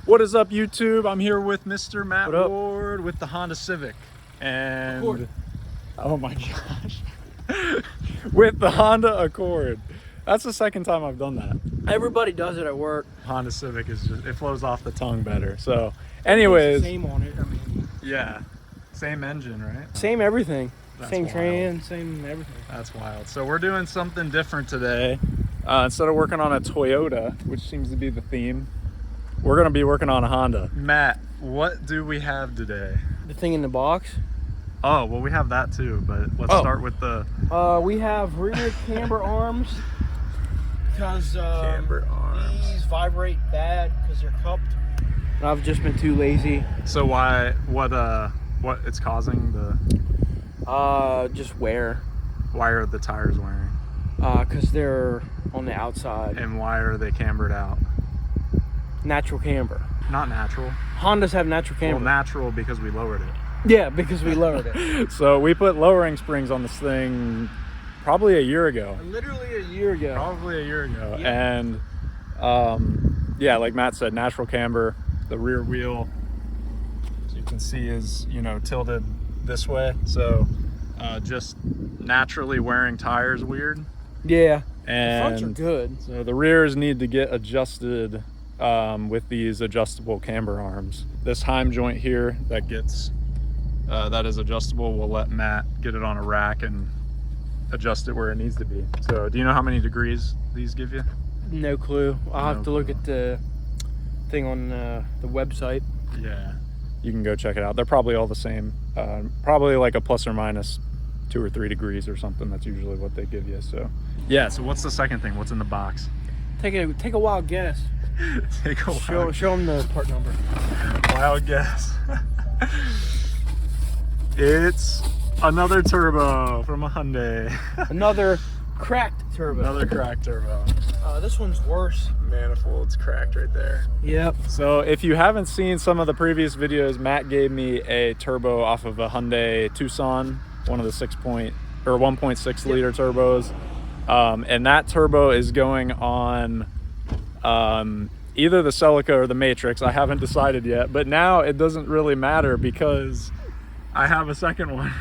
What is up, YouTube? I'm here with Mr. Matt Ward with the Honda Civic. And oh my gosh. With the Honda Accord. That's the second time I've done that. Everybody does it at work. Honda Civic is just, it flows off the tongue better. So anyways. Same on it, I mean. Yeah. Same engine, right? Same everything. That's same wild. Trans, same everything. That's wild. So we're doing something different today. Instead of working on a Toyota, which seems to be the theme, we're gonna be working on a Honda. Matt, what do we have today? The thing in the box? Oh, well, we have that too, but let's start with the... we have rear camber arms. Because camber arms. These vibrate bad because they're cupped. And I've just been too lazy. So why, what it's causing the... just wear. Why are the tires wearing? Because they're on the outside. And why are they cambered out? Natural camber. Not natural. Hondas have natural camber. Well, natural because we lowered it. Yeah, because we lowered it. So we put lowering springs on this thing probably a year ago. Literally a year ago. Probably a year ago. Yeah. And yeah, like Matt said, natural camber. The rear wheel, as you can see, is, you know, tilted this way. So just naturally wearing tires weird. Yeah. And the fronts are good. So the rears need to get adjusted with these adjustable camber arms. This Heim joint here that gets that is adjustable, we'll let Matt get it on a rack and adjust it where it needs to be. So do you know how many degrees these give you? No clue. I'll have to look at the thing on the website. Yeah, you can go check it out. They're probably all the same. Probably like a plus or minus 2 or 3 degrees or something. That's usually what they give you. So yeah, so what's the second thing? What's in the box? Take a wild guess. Take a wild Show them the part number. Wild guess. It's another turbo from a Hyundai. Another cracked turbo. Another cracked turbo. This one's worse. Manifold's cracked right there. Yep. So if you haven't seen some of the previous videos, Matt gave me a turbo off of a Hyundai Tucson, one of the 1.6 liter turbos. And that turbo is going on either the Celica or the Matrix. I haven't decided yet, but now it doesn't really matter because I have a second one.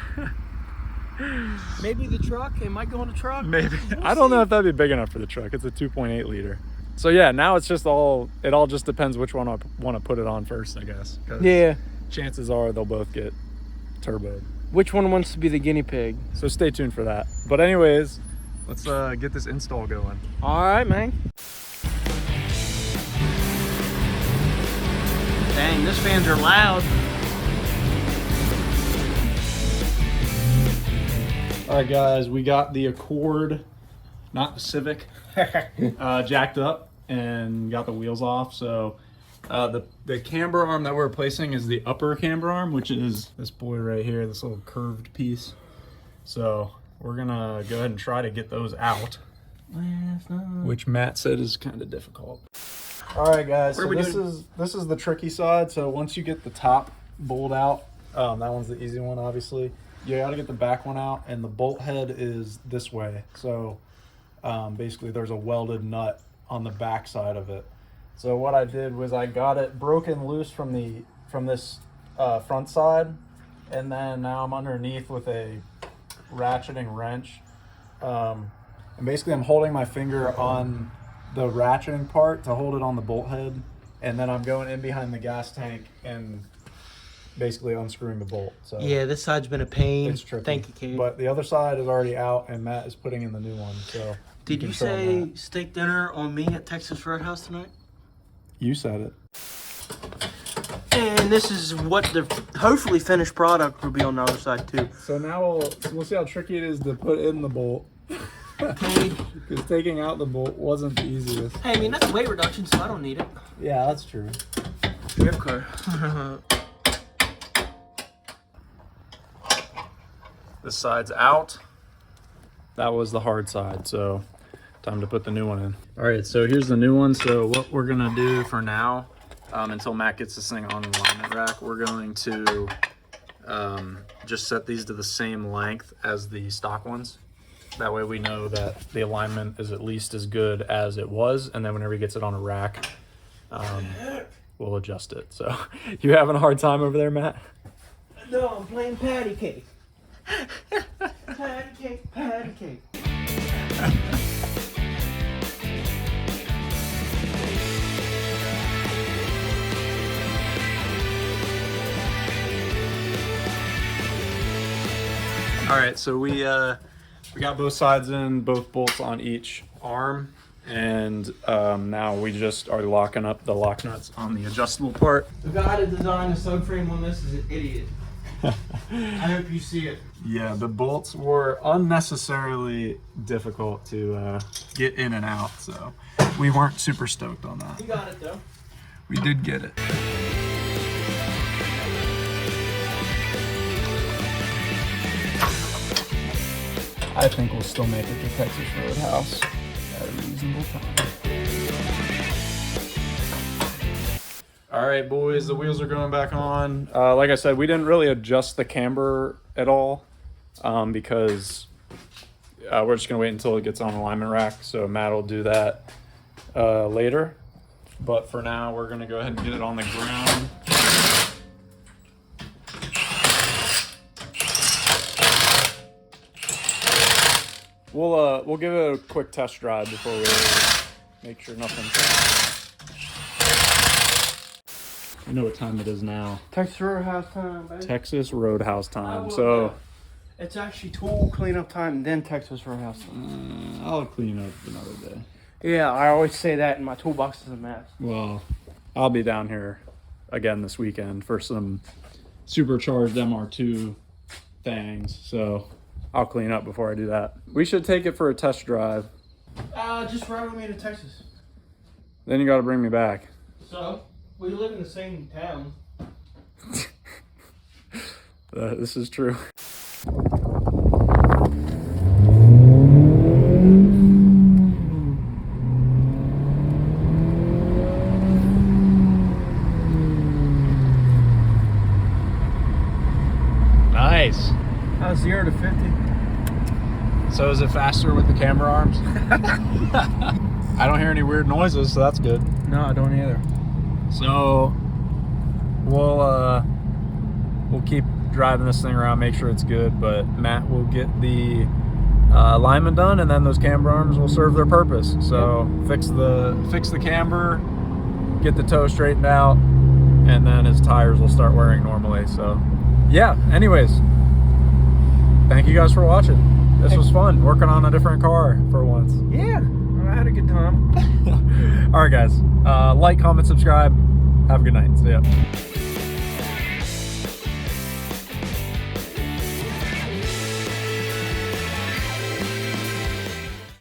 Maybe the truck. It might go on the truck. Maybe. I don't know if that'd be big enough for the truck. It's a 2.8 liter. So yeah, now it's just it all just depends which one I want to put it on first, I guess. Yeah. Chances are they'll both get turboed. Which one wants to be the guinea pig? So stay tuned for that. But anyways, let's get this install going. All right, man. Dang, these fans are loud. All right, guys, we got the Accord, not the Civic, jacked up and got the wheels off. So the camber arm that we're replacing is the upper camber arm, which is this boy right here, this little curved piece. So we're gonna go ahead and try to get those out, which Matt said is kind of difficult. All right, guys, so this is the tricky side. So once you get the top bolt out, that one's the easy one, obviously. You got to get the back one out, and the bolt head is this way. So basically there's a welded nut on the back side of it. So what I did was I got it broken loose from this front side, and then now I'm underneath with a ratcheting wrench. And basically I'm holding my finger on the ratcheting part to hold it on the bolt head, and then I'm going in behind the gas tank and basically unscrewing the bolt. So yeah, this side's been a pain. It's tricky. Thank you, Kate. But the other side is already out, and Matt is putting in the new one. So did you say steak dinner on me at Texas Roadhouse tonight? You said it. And this is what the hopefully finished product will be on the other side too. So now we'll see how tricky it is to put in the bolt. Because taking out the bolt wasn't the easiest. Hey, I mean, that's weight reduction, so I don't need it. Yeah, that's true. Drip car. This side's out. That was the hard side, so time to put the new one in. All right, so here's the new one. So what we're gonna do for now, until Matt gets this thing on the alignment rack, we're going to just set these to the same length as the stock ones. That way we know that the alignment is at least as good as it was, and then whenever he gets it on a rack, we'll adjust it. So, you having a hard time over there, Matt? No, I'm playing patty cake. Patty cake, patty cake. All right, so we got both sides in, both bolts on each arm, and now we just are locking up the lock nuts on the adjustable part. The guy that designed the subframe on this is an idiot. I hope you see it. Yeah, the bolts were unnecessarily difficult to get in and out, so we weren't super stoked on that. You got it though. We did get it. I think we'll still make it to Texas Roadhouse at a reasonable time. All right, boys, the wheels are going back on. Like I said, we didn't really adjust the camber at all because we're just gonna wait until it gets on the alignment rack. So Matt will do that later. But for now, we're gonna go ahead and get it on the ground. We'll give it a quick test drive before we make sure nothing's. You know what time it is now. Texas Roadhouse time, baby. Texas Roadhouse time. So it's actually tool cleanup time, then Texas Roadhouse time. I'll clean up another day. Yeah, I always say that, and my toolbox is a mess. Well, I'll be down here again this weekend for some supercharged MR2 things. So I'll clean up before I do that. We should take it for a test drive. Just ride with me to Texas. Then you got to bring me back. So, we live in the same town. This is true. Nice. 0 to 50. So is it faster with the camber arms? I don't hear any weird noises, so that's good. No, I don't either. So we'll keep driving this thing around, make sure it's good, but Matt will get the alignment done, and then those camber arms will serve their purpose. So fix the camber, get the toe straightened out, and then his tires will start wearing normally. So yeah, anyways, thank you guys for watching. This was fun, working on a different car for once. Yeah, I had a good time. All right, guys, like, comment, subscribe. Have a good night. See ya.